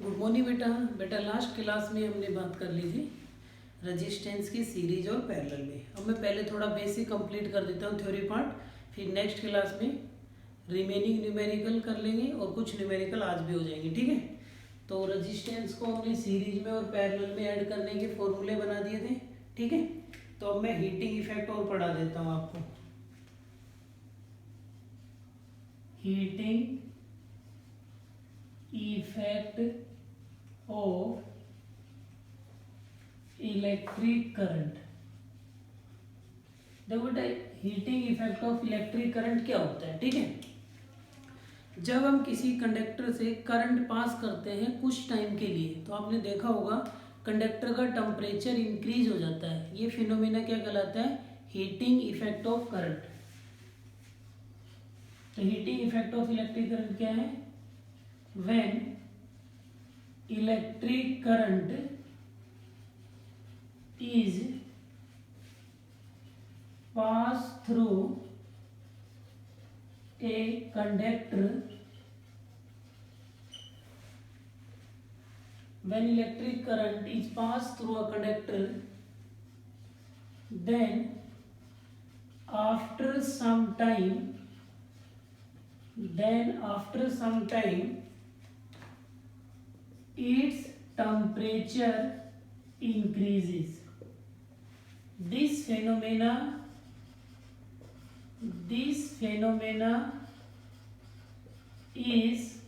Good morning बेटा। बेटा last class में हमने बात कर ली थी रेजिस्टेंस की सीरीज और पैरेलल में। अब मैं पहले थोड़ा बेसिक कंप्लीट कर देता हूँ थ्योरी पार्ट, फिर नेक्स्ट क्लास में रिमेनिंग न्यूमेरिकल कर लेंगे और कुछ न्यूमेरिकल आज भी हो जाएंगे, ठीक है। तो रेजिस्टेंस को हमने सीरीज में और पैरेलल में ऐड करने के फॉर्मूले बना दिए थे, ठीक है। तो अब मैं हीटिंग इफेक्ट और पढ़ा देता हूँ आपको। Heating effect of electric current. देखो बेटा, heating effect of electric current क्या होता है, ठीक है। जब हम किसी कंडक्टर से करंट पास करते हैं कुछ टाइम के लिए, तो आपने देखा होगा कंडक्टर का टेम्परेचर इंक्रीज हो जाता है। ये फिनोमेना क्या कहलाता है? Heating effect of current. तो heating effect of electric current क्या है? When electric current is pass through a conductor, when electric current is passed through a conductor, then after some time its temperature increases. This phenomena is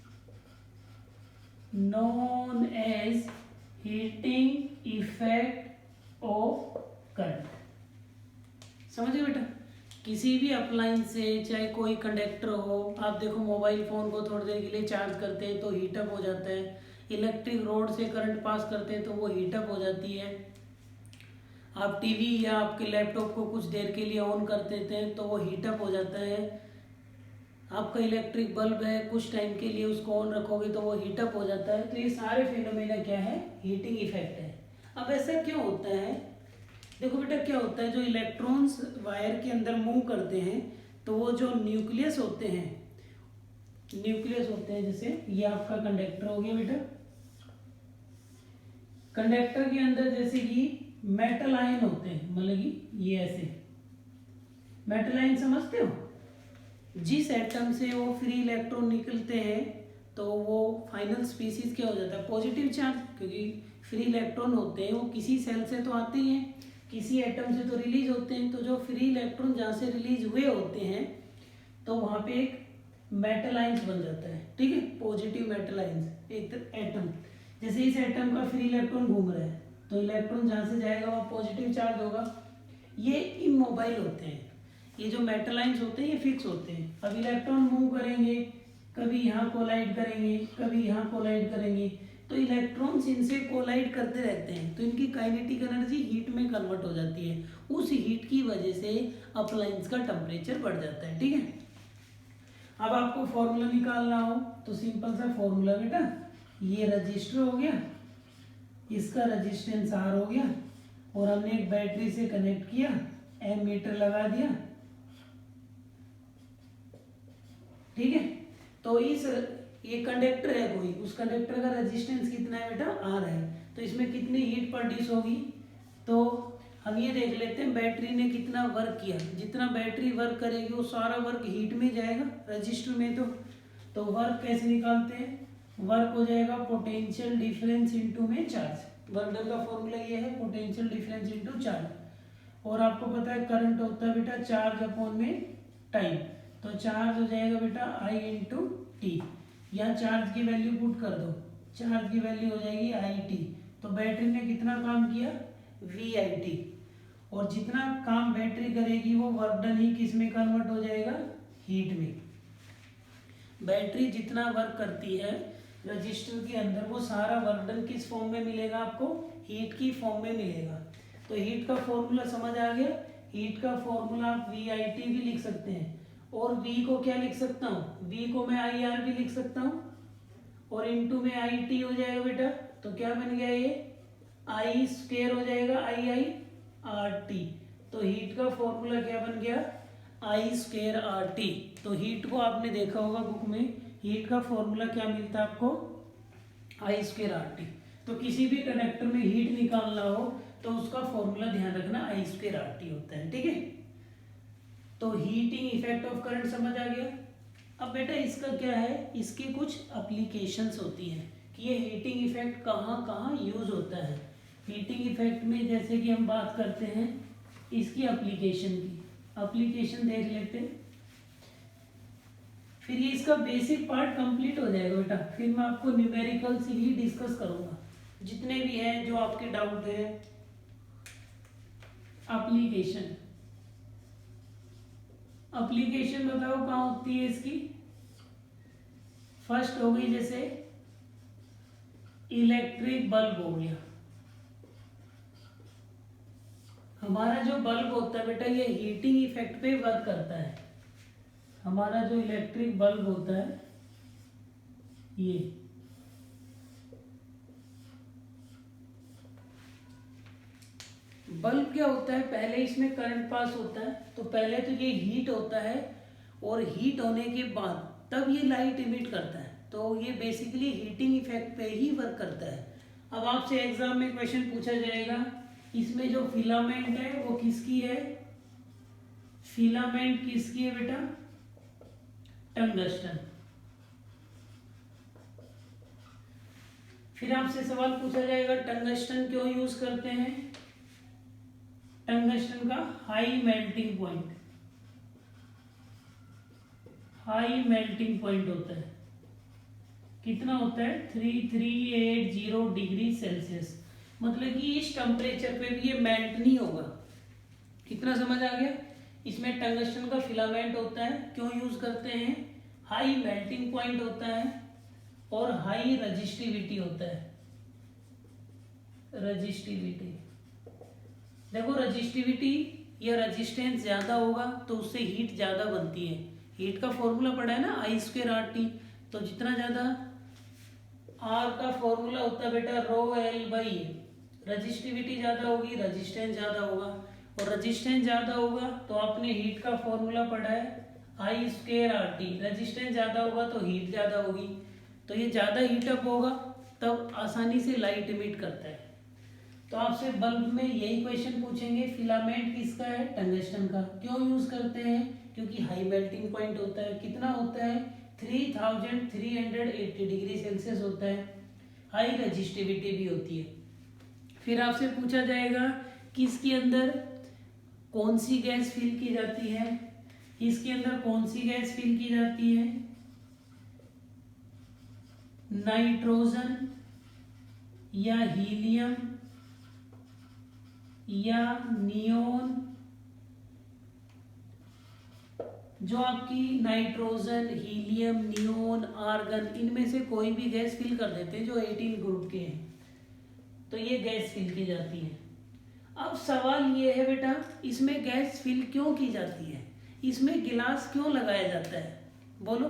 known as heating effect of current. समझ गए बेटा? किसी भी appliance से, चाहे कोई conductor हो, आप देखो मोबाइल फोन को थोड़ी देर के लिए चार्ज करते हैं तो हीटअप हो जाता है। इलेक्ट्रिक रोड से करंट पास करते हैं तो वो हीटअप हो जाती है। आप टीवी या आपके लैपटॉप को कुछ देर के लिए ऑन कर देते हैं तो वो हीटअप हो जाता है। आपका इलेक्ट्रिक बल्ब है, कुछ टाइम के लिए उसको ऑन रखोगे तो वो हीटअप हो जाता है। तो ये सारे फिनोमेना क्या है? हीटिंग इफेक्ट है। अब ऐसा क्यों होता है? देखो बेटा, क्या होता है, जो इलेक्ट्रॉन्स वायर के अंदर मूव करते हैं तो वो जो न्यूक्लियस होते हैं, जैसे ये आपका कंडक्टर हो गया बेटा। कंडक्टर के अंदर जैसे कि मेटल आयन होते हैं, मतलब कि ये ऐसे मेटल आयन समझते हो? जिस एटम से वो फ्री इलेक्ट्रॉन निकलते हैं तो वो फाइनल स्पीसीज क्या हो जाता है? पॉजिटिव चार्ज, क्योंकि फ्री इलेक्ट्रॉन होते हैं वो किसी सेल से तो आते ही हैं, किसी एटम से तो रिलीज होते हैं। तो जो फ्री इलेक्ट्रॉन जहाँ से रिलीज हुए होते हैं तो वहाँ पे एक मेटल आयंस बन जाता है, ठीक है, पॉजिटिव मेटल आयंस। एक एटम, जैसे इस एटम का फ्री इलेक्ट्रॉन घूम रहा है तो इलेक्ट्रॉन जहाँ से जाएगा वहाँ पॉजिटिव चार्ज होगा। ये इमोबाइल होते हैं, ये जो मेटल आयंस होते हैं ये फिक्स होते हैं। अब इलेक्ट्रॉन मूव करेंगे, कभी यहाँ कोलाइड करेंगे, कभी यहाँ कोलाइड करेंगे, तो इलेक्ट्रॉन्स इनसे कोलाइड करते रहते हैं तो इनकी काइनेटिक एनर्जी हीट में कन्वर्ट हो जाती है। उस हीट की वजह से अप्लायंस का टेम्परेचर बढ़ जाता है, ठीक है। अब आपको फॉर्मूला निकालना हो तो सिंपल सा फॉर्मूला बेटा, ये रजिस्टर हो गया, इसका रेजिस्टेंस R हो गया, और हमने एक बैटरी से कनेक्ट किया, एमीटर लगा दिया, ठीक है। तो ये कंडक्टर है कोई, उस कंडक्टर का रेजिस्टेंस कितना है बेटा? R है। तो इसमें कितनी हीट प्रोड्यूस होगी? तो हम ये देख लेते हैं बैटरी ने कितना वर्क किया। जितना बैटरी वर्क करेगी वो सारा वर्क हीट में जाएगा रजिस्टर में। तो वर्क कैसे निकालते हैं? वर्क हो जाएगा पोटेंशियल डिफरेंस इनटू में चार्ज। वर्क डन का फॉर्मूला ये है, पोटेंशियल डिफरेंस इनटू चार्ज। और आपको पता है करंट होता है बेटा चार्ज अपॉन में टाइम। तो चार्ज हो जाएगा बेटा I इंटू टी। यहाँ चार्ज की वैल्यू पुट कर दो, चार्ज की वैल्यू हो जाएगी IT। तो बैटरी ने कितना काम किया? VIT। और जितना काम बैटरी करेगी वो वर्क डन ही किस में कन्वर्ट हो जाएगा? हीट में। बैटरी जितना वर्क करती है रजिस्टर के अंदर वो सारा वर्क डन किस फॉर्म में मिलेगा आपको? हीट की फॉर्म में मिलेगा। तो हीट का फॉर्मूला समझ आ गया? हीट का फॉर्मूला आप VIT भी लिख सकते हैं, और V को क्या लिख सकता हूँ? V को मैं IR भी लिख सकता हूँ, और इनटू में IT हो जाएगा बेटा। तो क्या बन गया ये? I स्क्वायर हो जाएगा IIRT। तो हीट का फॉर्मूला क्या बन गया? I²RT। तो हीट को आपने देखा होगा बुक में, हीट का फॉर्मूला क्या मिलता है आपको? I square R T. तो किसी भी कंडक्टर में हीट निकालना हो तो उसका फॉर्मूला ध्यान रखना आई स्क्वेयर आर टी होता है, ठीक है। तो हीटिंग इफेक्ट ऑफ करंट समझ आ गया। अब बेटा इसका क्या है, इसके कुछ एप्लीकेशंस होती हैं कि ये हीटिंग इफेक्ट कहाँ कहाँ यूज होता है। हीटिंग इफेक्ट में जैसे कि हम बात करते हैं इसकी एप्लीकेशन की, एप्लीकेशन देख लेते हैं, फिर ये इसका बेसिक पार्ट कंप्लीट हो जाएगा बेटा। फिर मैं आपको न्यूमेरिकल्स ही डिस्कस करूंगा, जितने भी हैं जो आपके डाउट है। एप्लीकेशन, एप्लीकेशन बताओ कहाँ होती है इसकी। फर्स्ट हो गई जैसे इलेक्ट्रिक बल्ब हो गया। हमारा जो बल्ब होता है बेटा ये हीटिंग इफेक्ट पे वर्क करता है। हमारा जो इलेक्ट्रिक बल्ब होता है ये बल्ब क्या होता है, पहले इसमें करंट पास होता है, तो पहले तो ये हीट होता है और हीट होने के बाद तब ये लाइट इमिट करता है। तो ये बेसिकली हीटिंग इफेक्ट पे ही वर्क करता है। अब आपसे एग्जाम में क्वेश्चन पूछा जाएगा, इसमें जो फिलामेंट है वो किसकी है, फिलामेंट किसकी है बेटा, टंगस्टन। फिर आपसे सवाल पूछा जाएगा टंगस्टन क्यों यूज करते हैं। टंगस्टन का high melting point, high melting point होता है, कितना होता है 3380 डिग्री सेल्सियस। मतलब कि इस टेम्परेचर पे भी ये मेल्ट नहीं होगा। कितना समझ आ गया। इसमें टंगस्टन का फिलामेंट होता है, क्यों यूज करते हैं, हाई मेल्टिंग पॉइंट होता है और हाई रजिस्टिविटी होता है। रजिस्टिविटी देखो, रजिस्टिविटी या रेजिस्टेंस ज्यादा होगा तो उससे हीट ज्यादा बनती है। हीट का फॉर्मूला पढ़ा है ना आई स्क्वायर आर टी। तो जितना ज्यादा आर का फॉर्मूला होता है बेटा rho L by A, resistivity ज्यादा होगी रजिस्टेंस ज्यादा होगा, और रजिस्टेंस ज्यादा होगा तो आपने हीट का फॉर्मूला पढ़ा है आई स्क्वायर आर टी। रजिस्टेंस ज्यादा होगा तो हीट ज्यादा होगी, तो ये ज्यादा हीटअप होगा तब आसानी से लाइट इमिट करता है। तो आपसे बल्ब में यही क्वेश्चन पूछेंगे, फिलामेंट किसका है, टंगस्टन का। क्यों यूज करते हैं, क्योंकि हाई मेल्टिंग पॉइंट होता है, कितना होता है 3380 डिग्री सेल्सियस होता है, हाई रेजिस्टिविटी भी होती है। फिर आपसे पूछा जाएगा कि इसके अंदर कौन सी गैस फिल की जाती है, इसके अंदर कौन सी गैस फिल की जाती है, नाइट्रोजन या हीलियम या नियोन। जो आपकी नाइट्रोजन, हीलियम, नियोन, आर्गन, इनमें से कोई भी गैस फिल कर देते हैं जो 18 ग्रुप के हैं, तो ये गैस फिल की जाती है। अब सवाल ये है बेटा, इसमें गैस फिल क्यों की जाती है, इसमें गिलास क्यों लगाया जाता है, बोलो।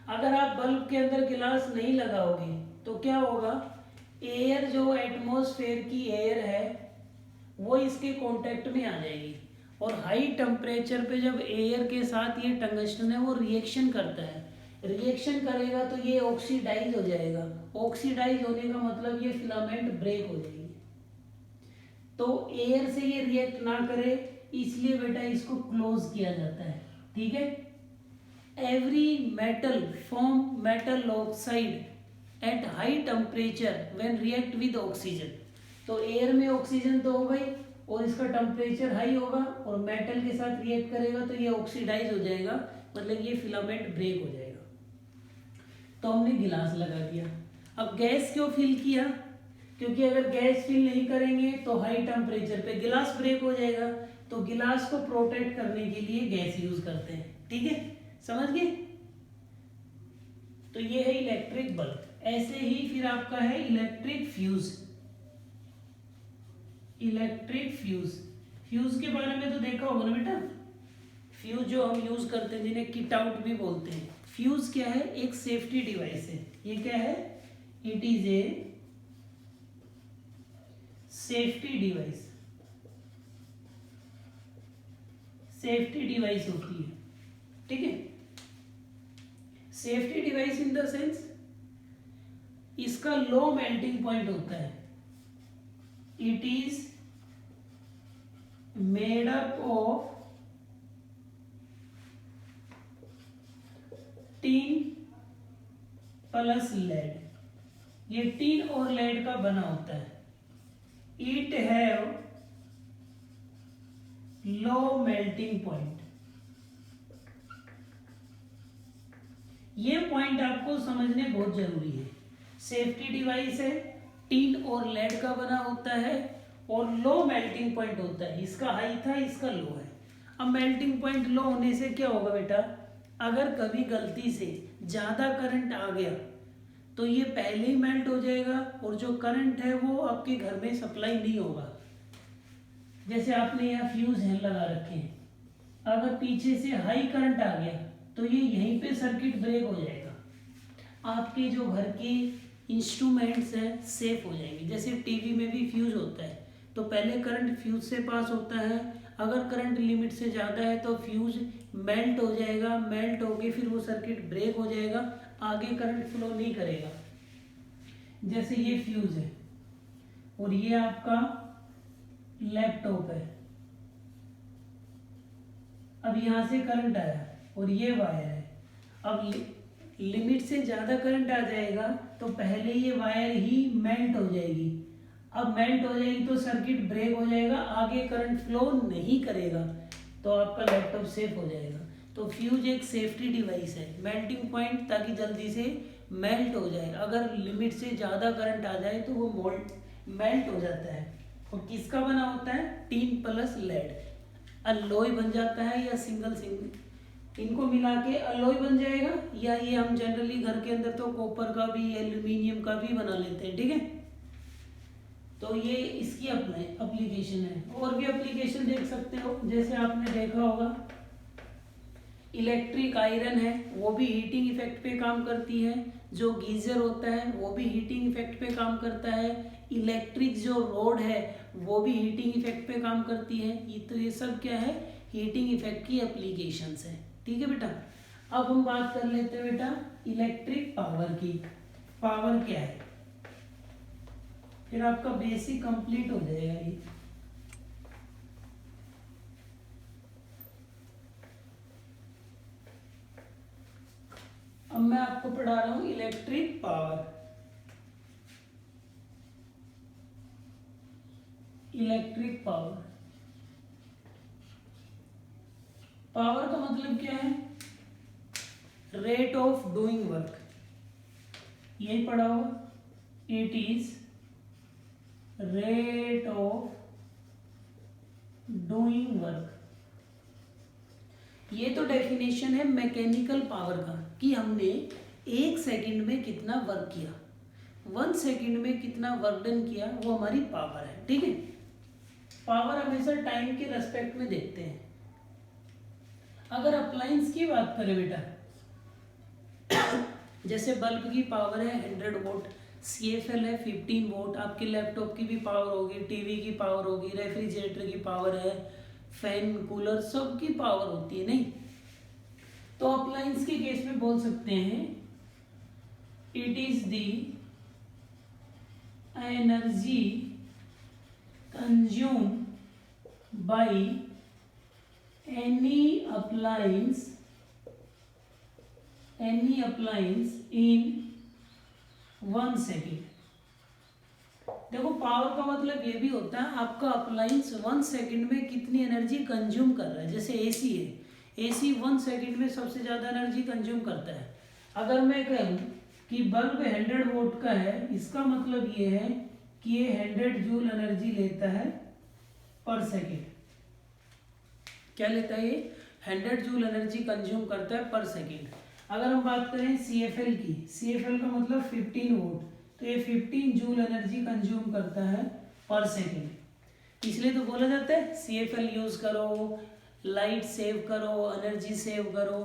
अगर आप बल्ब के अंदर गिलास नहीं लगाओगे तो क्या होगा, एयर जो एटमॉस्फेयर की एयर है वो इसके कांटेक्ट में आ जाएगी, और हाई टेम्परेचर पे जब एयर के साथ ये टंगस्टन है वो रिएक्शन करता है, रिएक्शन करेगा तो ये ऑक्सीडाइज हो जाएगा। ऑक्सीडाइज होने का मतलब ये फिलामेंट ब्रेक हो जाएगी। तो एयर से ये रिएक्ट ना करे इसलिए बेटा इसको क्लोज किया जाता है, ठीक है। Every metal form metal oxide at high temperature when react with oxygen. तो एयर में ऑक्सीजन तो हो गई और इसका टेम्परेचर हाई होगा और मेटल के साथ रिएक्ट करेगा तो ये ऑक्सीडाइज हो जाएगा, मतलब ये फिलामेंट ब्रेक हो जाएगा। तो हमने गिलास लगा दिया। अब गैस क्यों फिल किया, क्योंकि अगर गैस फिल नहीं करेंगे तो हाई टेम्परेचर पे गिलास ब्रेक हो जाएगा, तो गिलास को प्रोटेक्ट करने के लिए गैस यूज करते हैं, ठीक है, समझ गए। तो ये है इलेक्ट्रिक बल्ब। ऐसे ही फिर आपका है electric fuse. Electric fuse, fuse के बारे में तो देखा होगा ना बेटा, फ्यूज जो हम यूज करते हैं जिन्हें किट आउट भी बोलते हैं। फ्यूज क्या है, एक सेफ्टी डिवाइस है। ये क्या है, it is a safety device. Safety device होती है, ठीक है। Safety device in the sense इसका लो मेल्टिंग पॉइंट होता है। It is made up of tin plus lead, ये टीन और लेड का बना होता है। It have low melting point. ये पॉइंट आपको समझने बहुत जरूरी है। सेफ्टी डिवाइस है, टीन और लेड का बना होता है और लो मेल्टिंग पॉइंट होता है। इसका हाई था, इसका लो है। अब मेल्टिंग पॉइंट लो होने से क्या होगा बेटा, अगर कभी गलती से ज्यादा करंट आ गया तो ये पहले ही मेल्ट हो जाएगा और जो करंट है वो आपके घर में सप्लाई नहीं होगा। जैसे आपने यहाँ फ्यूज है लगा रखे हैं, अगर पीछे से हाई करंट आ गया तो ये यहीं पे सर्किट ब्रेक हो जाएगा, आपके जो घर के इंस्ट्रूमेंट्स हैं सेफ हो जाएंगे। जैसे टीवी में भी फ्यूज होता है तो पहले करंट फ्यूज से पास होता है, अगर करंट लिमिट से ज़्यादा है तो फ्यूज मेल्ट हो जाएगा, मेल्ट होके फिर वो सर्किट ब्रेक हो जाएगा, आगे करंट फ्लो नहीं करेगा। जैसे ये फ्यूज है और ये आपका लैपटॉप है, अब यहाँ से करंट आया और ये वायर है। अब लिमिट से ज़्यादा करंट आ जाएगा तो पहले ये वायर ही मेल्ट हो जाएगी। अब मेल्ट हो जाएगी तो सर्किट ब्रेक हो जाएगा, आगे करंट फ्लो नहीं करेगा, तो आपका लैपटॉप सेफ हो जाएगा। तो फ्यूज एक सेफ्टी डिवाइस है, मेल्टिंग पॉइंट ताकि जल्दी से मेल्ट हो जाए। अगर लिमिट से ज़्यादा करंट आ जाए तो वो मेल्ट हो जाता है। और किसका बना होता है, टीन प्लस लेड, अलॉय बन जाता है या सिंगल इनको मिला के अलॉय बन जाएगा, या ये हम जनरली घर के अंदर तो कॉपर का भी एल्यूमिनियम का भी बना लेते हैं, ठीक है। तो ये इसकी एप्लीकेशन है। और भी एप्लीकेशन देख सकते हो, जैसे आपने देखा होगा इलेक्ट्रिक आयरन है, वो भी हीटिंग इफेक्ट पे काम करती है। जो गीजर होता है वो भी हीटिंग इफेक्ट पे काम करता है। इलेक्ट्रिक जो रोड है वो भी हीटिंग इफेक्ट पे काम करती है। ये सब क्या है, हीटिंग इफेक्ट की एप्लीकेशंस है, ठीक है बेटा। अब हम बात कर लेते हैं बेटा इलेक्ट्रिक पावर की। पावर क्या है, फिर आपका बेसिक कंप्लीट हो जाएगा ये। अब मैं आपको पढ़ा रहा हूं electric power. Electric power, power का मतलब क्या है, रेट ऑफ डूइंग वर्क, यही पढ़ा होगा। It is rate of doing work. ये तो डेफिनेशन है मैकेनिकल पावर का कि हमने 1 सेकंड में कितना वर्क किया, 1 सेकंड में कितना वर्क डन किया, वो हमारी पावर है, ठीक है। पावर हमेशा टाइम के रेस्पेक्ट में देखते हैं। अगर अप्लायंस की बात करें बेटा, जैसे बल्ब की पावर है 100 वोट, CFL है 15 वोट, आपके लैपटॉप की भी पावर होगी, टीवी की पावर होगी, रेफ्रिजरेटर की पावर है, फैन कूलर सब की पावर होती है, नहीं। तो अप्लायंस के केस में बोल सकते हैं it is the energy consume by any appliance in 1 second. देखो पावर का मतलब ये भी होता है आपका अप्लायंस 1 सेकेंड में कितनी एनर्जी कंज्यूम कर रहा है। जैसे एसी है, एसी 1 सेकेंड में सबसे ज़्यादा एनर्जी कंज्यूम करता है। अगर मैं कहूँ कि बल्ब 100 वोट का है, इसका मतलब ये है कि ये 100 जूल एनर्जी लेता है पर सेकेंड। क्या लेता है ये, 100 जूल एनर्जी कंज्यूम करता है पर सेकेंड। अगर हम बात करें CFL की, CFL का मतलब 15 वोट, तो ये 15 जूल एनर्जी कंज्यूम करता है पर सेकेंड। इसलिए तो बोला जाता है CFL यूज करो, लाइट सेव करो, एनर्जी सेव करो।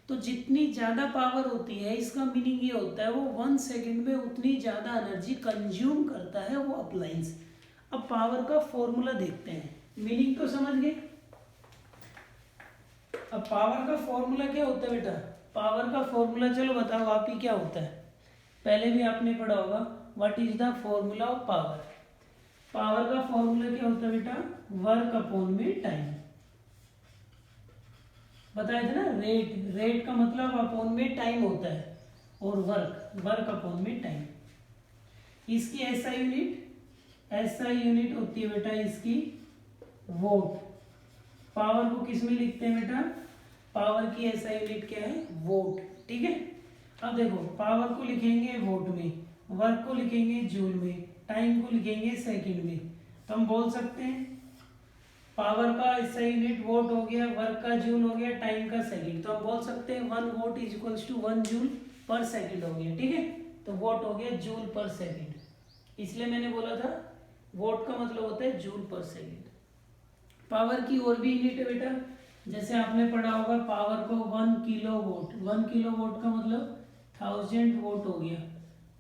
तो जितनी ज़्यादा पावर होती है इसका मीनिंग ये होता है वो 1 सेकेंड में उतनी ज़्यादा एनर्जी कंज्यूम करता है वो अप्लायंस। अब पावर का फॉर्मूला देखते हैं, मीनिंग तो समझ गए। अब पावर का फॉर्मूला क्या होता है बेटा, पावर का फॉर्मूला चलो बताओ आप ही क्या होता है। पहले भी आपने पढ़ा होगा what is the formula of power. Power का फॉर्मूला क्या होता है बेटा, वर्क अपॉन में टाइम। बताया था ना, रेट का मतलब अपॉन में टाइम होता है, और वर्क अपॉन में टाइम। इसकी एसआई यूनिट होती है बेटा इसकी वोट। पावर को किस में लिखते हैं बेटा, पावर की एसआई यूनिट क्या है, वोट। ठीक है, अब देखो पावर को लिखेंगे वोट में, वर्क को लिखेंगे जूल में, टाइम को लिखेंगे सेकंड में। तो हम बोल सकते हैं पावर का एसआई यूनिट वोट हो गया, वर्क का जूल हो गया, टाइम का सेकंड। तो हम बोल सकते हैं 1 volt is equals to 1 joule per second हो गया। ठीक है, तो वोट हो गया जूल पर सेकंड, इसलिए मैंने बोला था वोट का मतलब होता है जूल पर सेकंड। पावर की और भी यूनिट है बेटा, जैसे आपने पढ़ा होगा पावर को 1 किलो वोट, 1 किलो वोट का मतलब 1000 वोट हो गया।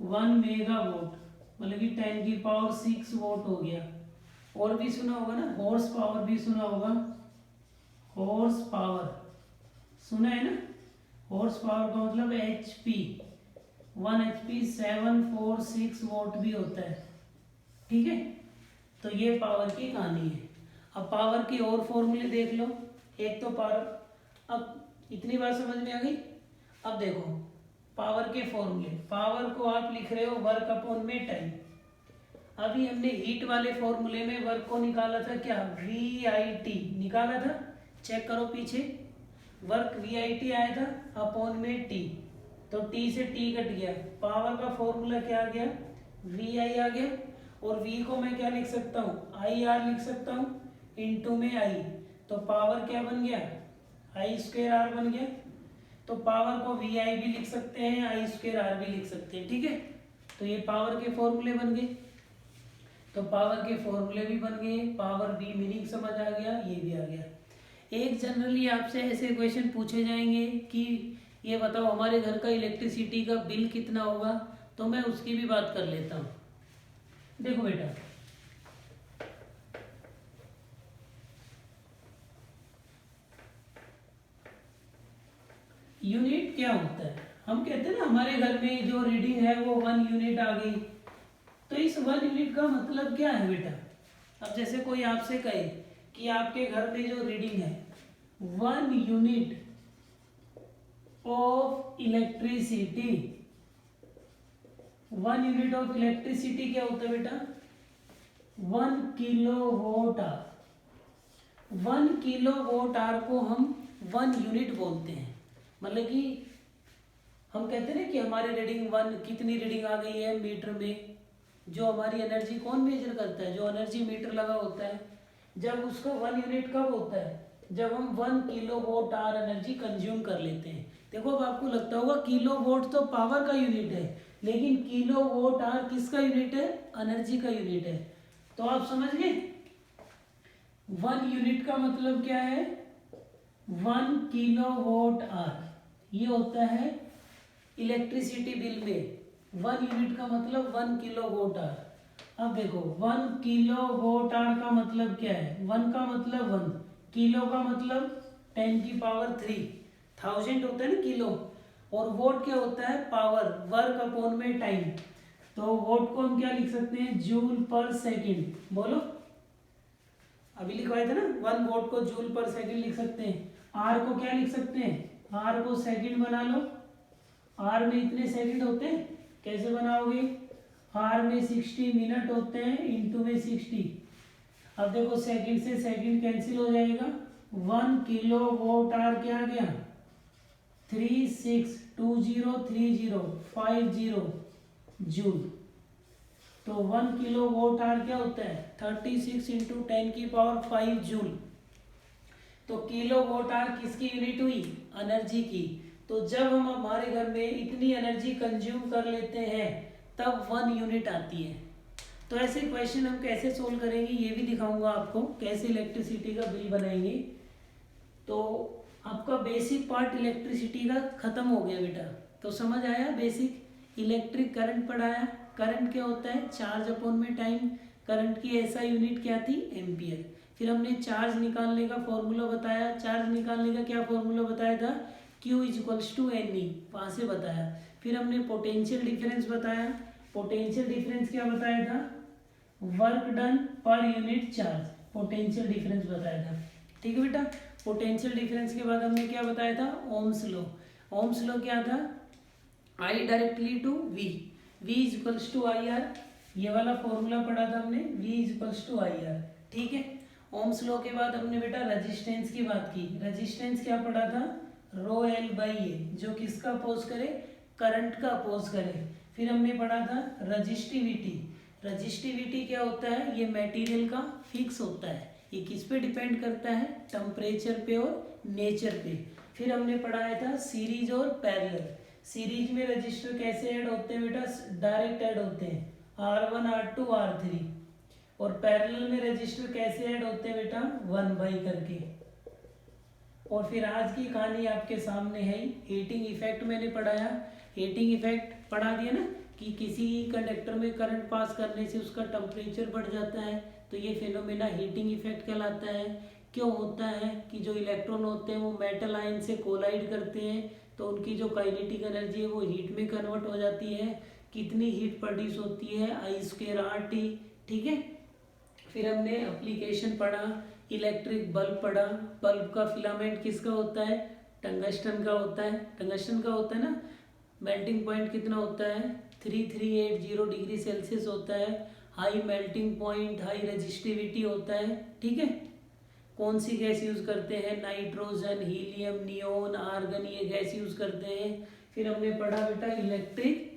1 मेगा वोट मतलब कि 10 की पावर 6 वोट हो गया। और भी सुना होगा ना, हॉर्स पावर भी सुना होगा, हॉर्स पावर सुना है ना, हॉर्स पावर का मतलब HP, 1 HP 746 वोट भी होता है। ठीक है, तो ये पावर की कहानी है। अब पावर के और फॉर्मूले देख लो, एक तो पावर, अब इतनी बात समझ में आ गई। अब देखो पावर के फॉर्मूले, पावर को आप लिख रहे हो वर्क अपॉन में टाइम। अभी हमने हीट वाले फॉर्मूले में वर्क को निकाला था क्या, VIT निकाला था, चेक करो पीछे, वर्क VIT आया था अपॉन में T, तो T से T कट गया, पावर का फॉर्मूला क्या आ गया, VI आ गया। और V को मैं क्या लिख सकता हूँ, IR लिख सकता हूँ इंटू में I, तो पावर क्या बन गया, I²R बन गया। तो पावर को VI भी लिख सकते हैं, I²R भी लिख सकते हैं। ठीक है, तो ये पावर के फॉर्मूले बन गए, तो पावर के फॉर्मूले भी बन गए, पावर भी मीनिंग समझ आ गया, ये भी आ गया। एक जनरली आपसे ऐसे क्वेश्चन पूछे जाएंगे कि ये बताओ हमारे घर का इलेक्ट्रिसिटी का बिल कितना होगा, तो मैं उसकी भी बात कर लेता हूँ। देखो बेटा, यूनिट क्या होता है, हम कहते हैं ना हमारे घर में जो रीडिंग है वो 1 यूनिट आ गई, तो इस 1 यूनिट का मतलब क्या है बेटा। अब जैसे कोई आपसे कहे कि आपके घर में जो रीडिंग है 1 unit of electricity, 1 unit of electricity क्या होता है बेटा, 1 किलोवाट आवर। 1 किलोवाट आवर को हम 1 यूनिट बोलते हैं, मतलब कि हम कहते हैं ना कि हमारी रीडिंग 1, कितनी रीडिंग आ गई है मीटर में। जो हमारी एनर्जी कौन मेजर करता है, जो एनर्जी मीटर लगा होता है, जब उसका 1 यूनिट कब होता है, जब हम 1 किलोवाट आवर एनर्जी कंज्यूम कर लेते हैं। देखो अब आपको लगता होगा किलोवाट तो पावर का यूनिट है, लेकिन किलोवाट आवर किसका यूनिट है, एनर्जी का यूनिट है। तो आप समझ गए 1 यूनिट का मतलब क्या है, 1 किलोवाट आवर, ये होता है इलेक्ट्रिसिटी बिल में 1 यूनिट का मतलब 1 किलोवाट आवर। अब देखो 1 किलोवाट आवर का मतलब क्या है, 1 का मतलब 1, किलो का मतलब 10 की पावर 3, 1000 होता है ना किलो, और वोट क्या होता है, पावर, वर्क अपॉन में टाइम। तो वोट को हम क्या लिख सकते हैं, जूल पर सेकंड। बोलो, अभी लिखवाए थे ना, 1 वोट को जूल पर सेकंड लिख सकते हैं। आर को क्या लिख सकते हैं, आर को सेकंड बना लो, आर में इतने सेकंड होते हैं, कैसे बनाओगे, आर में 60 मिनट होते हैं, इंटू में 60। अब देखो सेकंड से सेकंड कैंसिल हो जाएगा, 1 किलोवाट आवर क्या आ गया, 36203050 जूल। तो 1 किलोवाट आवर क्या होता है, 36 इंटू 10 की पावर 5 जूल। तो किलोवाट आवर किसकी यूनिट हुई, एनर्जी की। तो जब हम हमारे घर में इतनी एनर्जी कंज्यूम कर लेते हैं तब 1 यूनिट आती है। तो ऐसे क्वेश्चन हम कैसे सोल्व करेंगे ये भी दिखाऊंगा आपको, कैसे इलेक्ट्रिसिटी का बिल बनाएंगे। तो आपका बेसिक पार्ट इलेक्ट्रिसिटी का खत्म हो गया बेटा, तो समझ आया बेसिक। इलेक्ट्रिक करंट पढ़ाया, करंट क्या होता है, चार्ज अपॉन में टाइम। करंट की ऐसा यूनिट क्या थी, एम्पियर। फिर हमने चार्ज निकालने का फॉर्मूला बताया, चार्ज निकालने का क्या फॉर्मूला बताया था, Q = NE, वहाँ से बताया। फिर हमने पोटेंशियल डिफरेंस बताया, पोटेंशियल डिफरेंस क्या बताया था, work done per unit charge, potential difference बताया था। ठीक है बेटा, पोटेंशियल डिफरेंस के बाद हमने क्या बताया था, ओम्स लॉ। ओम्स लॉ क्या था, I directly to V, V is equals to I R, ये वाला फॉर्मूला पढ़ा था हमने, V is equals to I R. ठीक है, ओम्स लॉ के बाद हमने बेटा रेजिस्टेंस की बात की। रेजिस्टेंस क्या पढ़ा था, रो एल बाई ए, जो किसका अपोज करे, करंट का अपोज करे। फिर हमने पढ़ा था रजिस्टिविटी। रजिस्टिविटी क्या होता है, ये मटेरियल का फिक्स होता है, ये किस पे डिपेंड करता है, टेम्परेचर पे और नेचर पे। फिर हमने पढ़ाया था सीरीज और पैरेलल। सीरीज में रजिस्टर कैसे ऐड होते हैं बेटा, डायरेक्ट ऐड होते हैं, R1 R2 R3। और पैरेलल में रजिस्टर कैसे ऐड होते हैं बेटा, 1 बाई करके। और फिर आज की कहानी आपके सामने है, हीटिंग इफेक्ट मैंने पढ़ाया। हीटिंग इफेक्ट पढ़ा दिया ना, कि किसी कंडक्टर में करंट पास करने से उसका टेम्परेचर बढ़ जाता है, तो ये फिनोमेना हीटिंग इफेक्ट कहलाता है। क्यों होता है, कि जो इलेक्ट्रॉन होते हैं वो मेटल आयन से कोलाइड करते हैं, तो उनकी जो काइनेटिक एनर्जी है वो हीट में कन्वर्ट हो जाती है। कितनी हीट प्रोड्यूस होती है, I²RT। ठीक है, फिर हमने एप्लीकेशन पढ़ा, इलेक्ट्रिक बल्ब पढ़ा। बल्ब का फिलामेंट किसका होता है, टंगस्टन का होता है। टंगस्टन का होता है ना, मेल्टिंग पॉइंट कितना होता है, 3380 डिग्री सेल्सियस होता है। High melting point, high resistivity होता है। ठीक है, कौन सी गैस यूज करते हैं, नाइट्रोजन, हीलियम, नियोन, आर्गन, ये गैस यूज करते हैं। फिर हमने पढ़ा बेटा इलेक्ट्रिक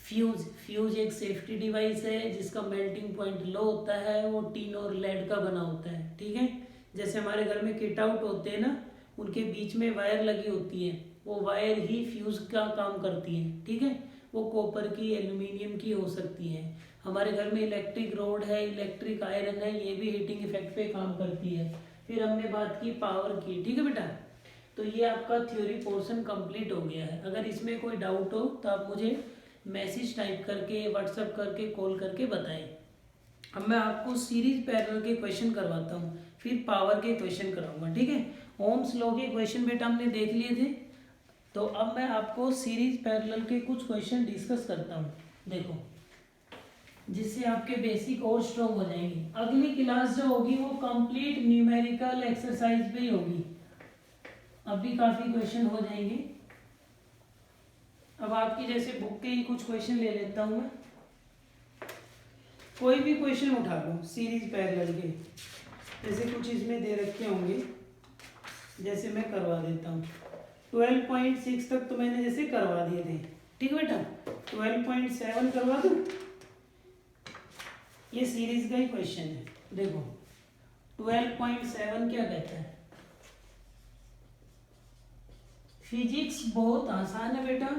फ्यूज। फ्यूज एक सेफ्टी डिवाइस है जिसका मेल्टिंग पॉइंट लो होता है, वो टीन और लेड का बना होता है। ठीक है, जैसे हमारे घर में किट आउट होते हैं ना, उनके बीच में वायर लगी होती है, वो वायर ही फ्यूज का काम करती है। ठीक है, वो कॉपर की, एल्यूमिनियम की हो सकती है। हमारे घर में इलेक्ट्रिक रोड है, इलेक्ट्रिक आयरन है, ये भी हीटिंग इफेक्ट पे काम करती है। फिर हमने बात की पावर की। ठीक है बेटा, तो ये आपका थ्योरी पोर्शन कंप्लीट हो गया है। अगर इसमें कोई डाउट हो तो आप मुझे मैसेज टाइप करके, व्हाट्सएप करके, कॉल करके बताएं। अब मैं आपको सीरीज पैरेलल के क्वेश्चन करवाता हूँ, फिर पावर के क्वेश्चन कराऊंगा। ठीक है, ओम्स लॉ के क्वेश्चन बेटा हमने देख लिए थे, तो अब मैं आपको सीरीज पैरेलल के कुछ क्वेश्चन डिस्कस करता हूँ। देखो, जिससे आपके बेसिक और स्ट्रॉन्ग हो जाएंगे। अगली क्लास जो होगी वो कंप्लीट न्यूमेरिकल एक्सरसाइज पे ही होगी। अभी काफी क्वेश्चन हो जाएंगे। अब आपकी जैसे बुक के ही कुछ क्वेश्चन ले लेता हूं मैं, कोई भी क्वेश्चन उठा लो सीरीज पैरेलल के। जैसे कुछ इसमें दे रखे होंगे, जैसे मैं करवा देता हूँ। 12.6 तक तो मैंने जैसे करवा दिए थे। ठीक है बेटा, 12.7 करवा दूं। ये सीरीज का ही क्वेश्चन है। देखो 12.7 क्या कहता है, फिजिक्स बहुत आसान है बेटा,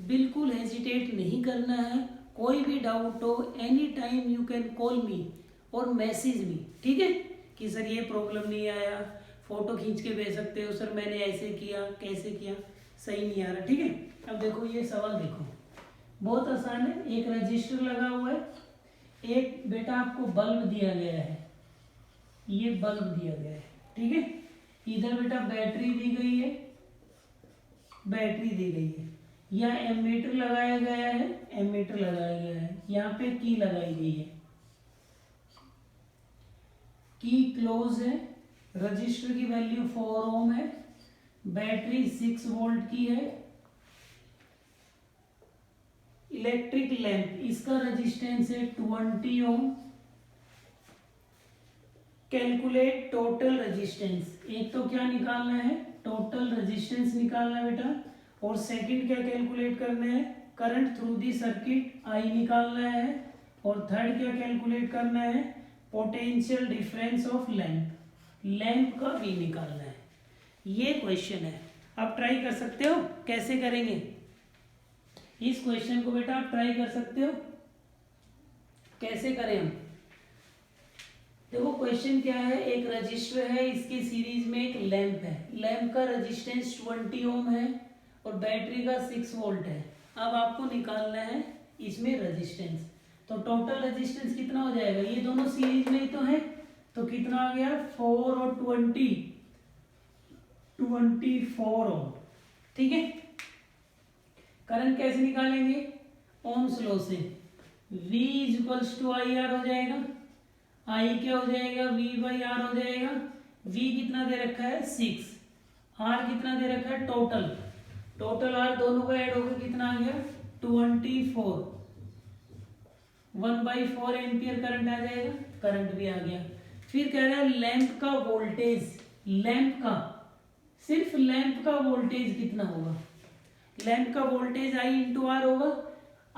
बिल्कुल हेजिटेट नहीं करना है। कोई भी डाउट हो, any time you can call मी और मैसेज मी। ठीक है, कि सर ये प्रॉब्लम नहीं आया, फोटो खींच के भेज सकते हो, सर मैंने ऐसे किया, कैसे किया, सही नहीं आ रहा। ठीक है, अब देखो ये सवाल देखो, बहुत आसान है। एक रजिस्टर लगा हुआ है, एक बेटा आपको बल्ब दिया गया है, ये बल्ब दिया गया है। ठीक है, इधर बेटा बैटरी दी गई है, बैटरी दी गई है, यहाँ एमीटर लगाया गया है, एमीटर लगाया गया है, यहाँ पे की लगाई गई है, की क्लोज है, रजिस्टर की वैल्यू 4 ओम है, बैटरी 6 वोल्ट की है, इलेक्ट्रिक लैंप इसका रेजिस्टेंस है 20 ओम। कैलकुलेट टोटल रेजिस्टेंस, एक तो क्या निकालना है, टोटल रेजिस्टेंस निकालना है बेटा, और सेकंड क्या कैलकुलेट करना है, current through the circuit I निकालना है, और थर्ड क्या कैलकुलेट करना है, potential difference of lamp, lamp का भी निकालना है। ये क्वेश्चन है, आप ट्राई कर सकते हो। कैसे करेंगे इस क्वेश्चन को बेटा, आप ट्राई कर सकते हो। कैसे करें हम, देखो क्वेश्चन क्या है, एक रजिस्टर है, इसके सीरीज में एक लैंप है, लैंप का रेजिस्टेंस 20 ओम है और बैटरी का 6 वोल्ट है। अब आपको निकालना है इसमें रेजिस्टेंस, तो टोटल रेजिस्टेंस कितना हो जाएगा, ये दोनों सीरीज में ही तो है, तो कितना आ गया 4 और 24 ओम। ठीक है, करंट कैसे निकालेंगे, ओम्स लॉ से। V is equals to I R हो जाएगा, I क्या हो जाएगा, V बाई आर हो जाएगा। V कितना दे रखा है 6, R कितना दे रखा है टोटल, टोटल R दोनों का ऐड होकर कितना आ गया 24, 1/4 एम्पियर करंट आ जाएगा, करंट भी आ गया। फिर कह रहा है लैंप का वोल्टेज, लैंप का, सिर्फ लैंप का वोल्टेज कितना होगा, लैंप का वोल्टेज I इंटू आर होगा।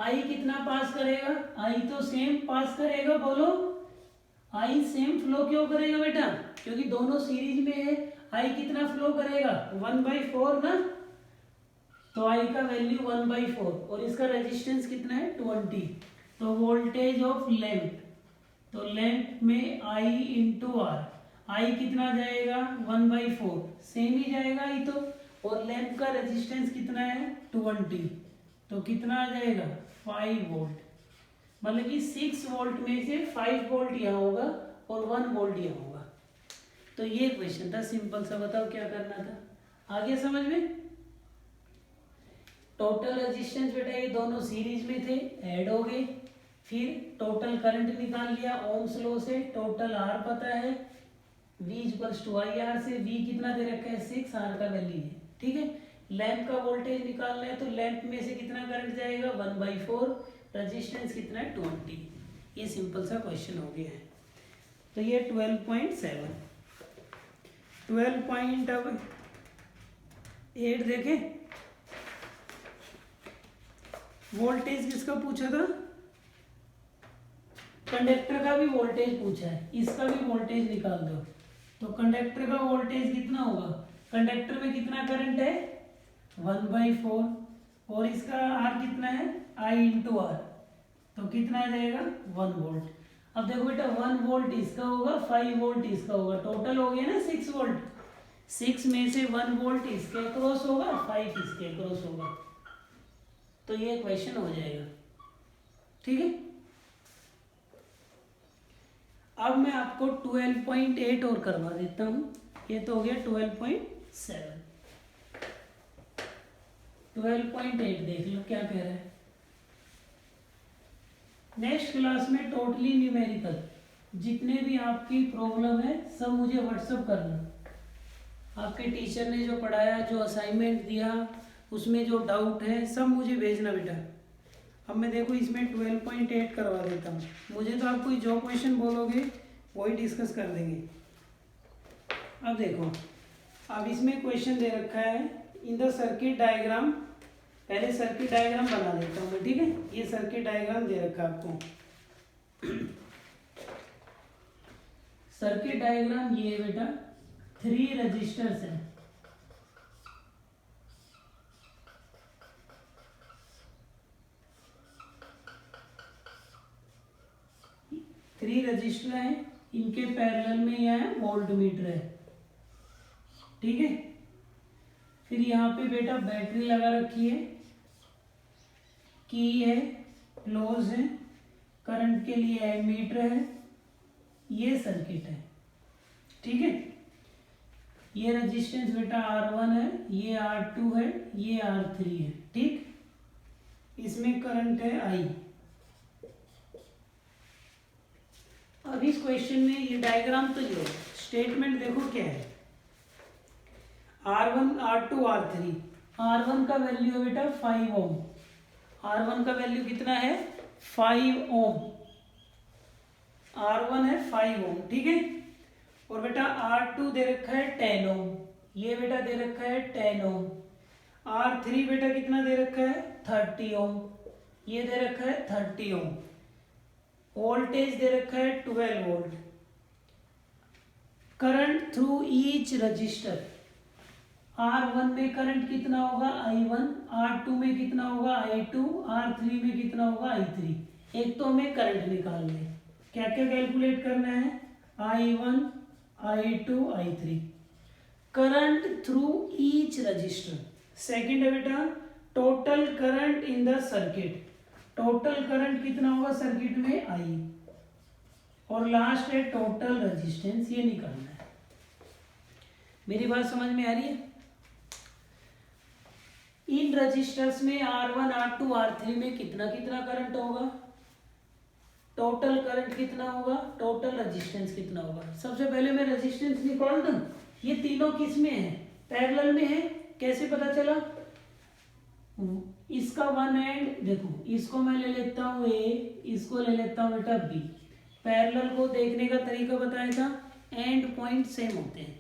I कितना पास करेगा, I तो सेम पास करेगा, बोलो I सेम फ्लो क्यों करेगा बेटा, क्योंकि दोनों सीरीज में है। I कितना फ्लो करेगा 1/4 ना, तो I का वैल्यू 1/4 और इसका रेजिस्टेंस कितना है 20। तो वोल्टेज ऑफ लैंप, तो लैंप में I इंटू आर, I कितना जाएगा 1/4, सेम ही जाएगा I तो, और लैंप का रेजिस्टेंस कितना है 20, तो कितना आ जाएगा 5 वोल्ट, मतलब कि 6 वोल्ट में से 5 वोल्ट यहाँ होगा और 1 वोल्ट यहाँ होगा। तो ये क्वेश्चन था सिंपल सा, बताओ क्या करना था, आ गया समझ में। टोटल रेजिस्टेंस बेटा ये दोनों सीरीज में थे, ऐड हो गए, फिर टोटल करंट निकाल लिया ओम्स लॉ से, टोटल आर पता है V equals to I R से, V कितना दे रखा है 6, आर का वैल्यू है, ठीक है। लैंप का वोल्टेज निकालना है तो लैंप में से कितना करंट जाएगा 1/4, रेजिस्टेंस कितना है 20। ये सिंपल सा क्वेश्चन हो गया है। तो ये 12.7, 12.8 देखें, वोल्टेज किसका पूछा था, कंडक्टर का भी वोल्टेज पूछा है, इसका भी वोल्टेज निकाल दो। तो कंडक्टर का वोल्टेज कितना होगा, कंडक्टर में कितना करंट है 1/4 और इसका आर कितना है I इंटू आर, तो कितना आ जाएगा 1 वोल्ट। अब देखो बेटा 1 वोल्ट इसका होगा, 5 वोल्ट इसका होगा, टोटल हो गया ना 6 वोल्ट, 6 में से 1 वोल्ट इसके क्रॉस होगा, 5 इसके क्रॉस होगा, तो ये क्वेश्चन हो जाएगा, ठीक है। अब मैं आपको 12.8 और करवा देता हूं, ये तो हो गया 12.7, 12.8 देख लो क्या कह रहा है। नेक्स्ट क्लास में टोटली न्यूमेरिकल जितने भी आपकी प्रॉब्लम है सब मुझे व्हाट्सअप करना, आपके टीचर ने जो पढ़ाया, जो असाइनमेंट दिया, उसमें जो डाउट है सब मुझे भेजना बेटा। अब मैं देखो इसमें 12.8 करवा देता हूँ, मुझे तो आप कोई जो क्वेश्चन बोलोगे वही डिस्कस कर देंगे। अब देखो, अब इसमें क्वेश्चन दे रखा है इन द सर्किट डायग्राम, पहले सर्किट डायग्राम बना देता हूँ मैं, ठीक है। ये सर्किट डायग्राम दे रखा है आपको, सर्किट डायग्राम ये बेटा 3 रजिस्टर्स हैं, 3 रजिस्टर हैं, इनके पैरेलल में यह वोल्ट मीटर है, ठीक है। फिर यहाँ पे बेटा बैटरी लगा रखी है, की है, क्लोज है, करंट के लिए एमीटर है, ये सर्किट है, ठीक है। ये रेजिस्टेंस बेटा R1 है, ये R2 है, ये R3 है, ठीक। इसमें करंट है I। अब इस क्वेश्चन में ये डायग्राम तो जो स्टेटमेंट देखो क्या है, R1 R2 R3, R1 का वैल्यू है बेटा 5 ओम, R1 का वैल्यू कितना है 5 ओम, R1 है 5 ओम, ठीक है। और बेटा R2 दे रखा है 10 ओम, ये बेटा दे रखा है 10 ओम, R3 बेटा कितना दे रखा है 30 ओम, ये दे रखा है 30 ओम, वोल्टेज दे रखा है 12 volt, current through each resistor, R1 में करंट कितना होगा I1, R2 में कितना होगा I2, R3 में कितना होगा I3। एक तो हमें करंट निकालना है, क्या क्या कैलकुलेट करना है I1, I2, I3, current through each resistor. Second है बेटा total current in the circuit, total current कितना होगा सर्किट में I, और लास्ट है टोटल रेजिस्टेंस, ये निकालना है। मेरी बात समझ में आ रही है। इन रजिस्टर्स में R1, R2, R3 में कितना कितना करंट होगा, टोटल करंट कितना होगा, टोटल रेजिस्टेंस कितना होगा। सबसे पहले मैं रेजिस्टेंस निकाल दूं। ये तीनों किस में है, पैरेलल में है। कैसे पता चला, इसका वन एंड देखो, इसको मैं ले लेता हूँ ए, इसको ले लेता हूँ बेटा बी। पैरेलल को देखने का तरीका बताया था, एंड पॉइंट सेम होते हैं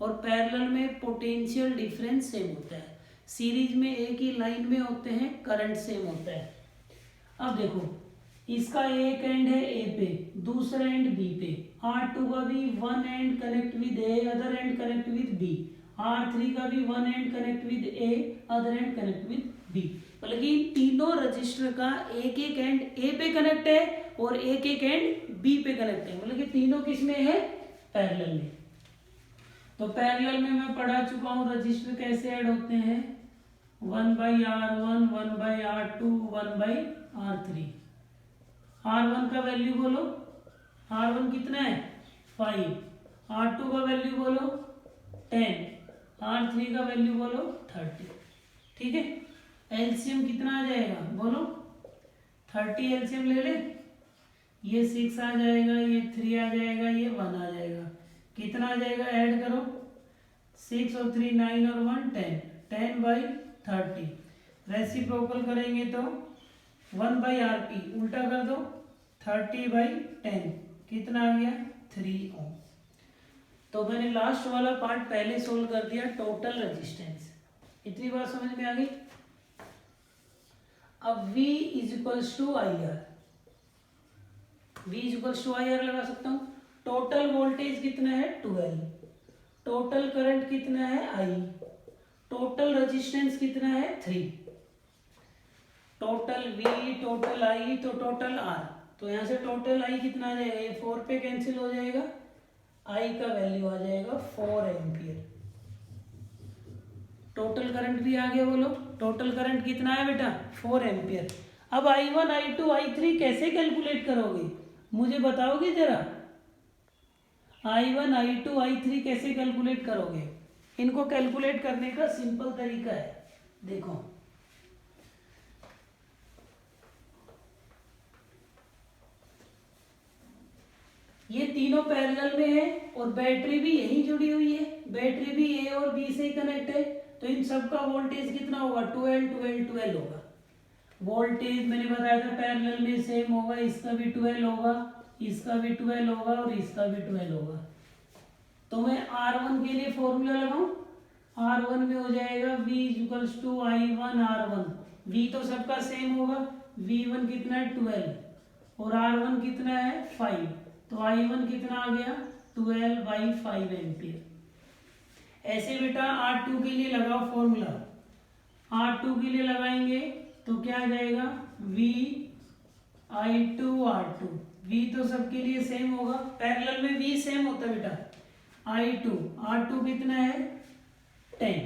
और पैरेलल में पोटेंशियल डिफरेंस सेम होता है। सीरीज में एक ही लाइन में होते हैं, करंट सेम होता है। अब देखो, इसका एक एंड है ए पे, दूसरा एंड बी पे। R2 का भी one end connect with A, other end connect with B. R3 का भी one end connect with A, other end connect with B. मतलब कि तीनों रजिस्टर का एक एक एंड ए पे कनेक्ट है और एक एक एंड बी पे कनेक्ट है। मतलब कि तीनों किस में है, पैरेलल में। तो पैरेलल में मैं पढ़ा चुका हूं रजिस्टर कैसे ऐड होते हैं, 1/R1, 1/R2, 1/R3। R1 का वैल्यू बोलो, R1 कितना है 5, R2 का वैल्यू बोलो 10, R3 का वैल्यू बोलो 30। ठीक है, एलसीएम कितना आ जाएगा बोलो, 30 एलसीएम ले ले, ये 6 आ जाएगा, ये 3 आ जाएगा, ये 1 आ जाएगा। कितना आ जाएगा, ऐड करो, 6 और 3 9 और 1 10, 10/30। रेसिप्रोकल करेंगे तो 1/RP, उल्टा कर दो, 30/10 कितना आ गया 3 ओम। तो मैंने लास्ट वाला पार्ट पहले सोल्व कर दिया, टोटल रेजिस्टेंस। इतनी बात समझ में आ गई। अब V is to I R, V is to I R लगा सकता हूं। टोटल वोल्टेज कितना है 12, टोटल करंट कितना है I, टोटल रेजिस्टेंस कितना है 3, टोटल V, टोटल I, तो टोटल R। तो यहां से टोटल I कितना आ जाएगा, ये 4 पे कैंसिल हो जाएगा, I का वैल्यू आ जाएगा 4 एम्पियर। टोटल करंट भी आ गया, बोलो टोटल करंट कितना है बेटा 4 एम्पियर। अब I1, I2, I3 कैसे कैलकुलेट करोगे, मुझे बताओगे जरा। I1, I2, I3 कैसे कैलकुलेट करोगे। इनको कैलकुलेट करने का सिंपल तरीका है, देखो ये तीनों पैरेलल में है और बैटरी भी यही जुड़ी हुई है, बैटरी भी ए और बी से कनेक्ट है। तो इन सब का वोल्टेज कितना होगा 12 12 12 होगा। वोल्टेज मैंने बताया था पैरेलल में सेम होगा, इसका भी 12 होगा, इसका भी 12 होगा और इसका भी 12 होगा। तो मैं R1 के लिए फॉर्मूला लगाऊं, R1 में हो जाएगा V equals to I1 R1। V तो सबका सेम होगा, V1 कितना है 12 और R1 कितना है 5, तो I1 कितना आ गया 12/5 एम्पियर। ऐसे बेटा R2 के लिए लगाओ फॉर्मूला, R2 के लिए लगाएंगे तो क्या आ जाएगा V I2 R2। V तो सबके लिए सेम होगा, पैरेलल में V सेम होता है बेटा। I2 R2 कितना है 10,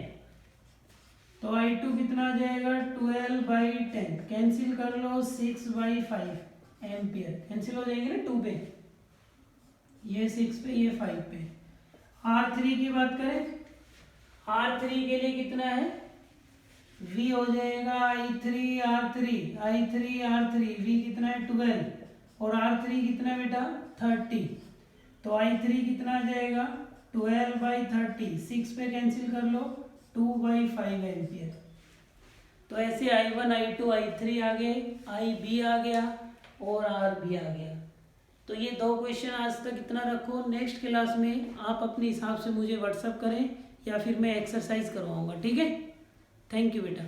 तो I2 कितना आ जाएगा 12/10, कैंसिल कर लो 6/5 एम्पियर, कैंसिल हो जाएंगे ना 2 पे, ये 6 पे ये 5 पे। R3 की बात करें, R3 के लिए कितना है V हो जाएगा I3 R3, I3 R3, V कितना है 12 और R3 कितना है बेटा 30, तो I3 कितना आ जाएगा 12/30, 6 पे कैंसिल कर लो 2/5 एम्पियर। तो ऐसे I1 I2 I3 आ गए, IB आ गया और RB आ गया। तो ये 2 क्वेश्चन आज तक इतना रखो, नेक्स्ट क्लास में आप अपने हिसाब से मुझे व्हाट्सअप करें या फिर मैं एक्सरसाइज करवाऊंगा, ठीक है। थैंक यू बेटा।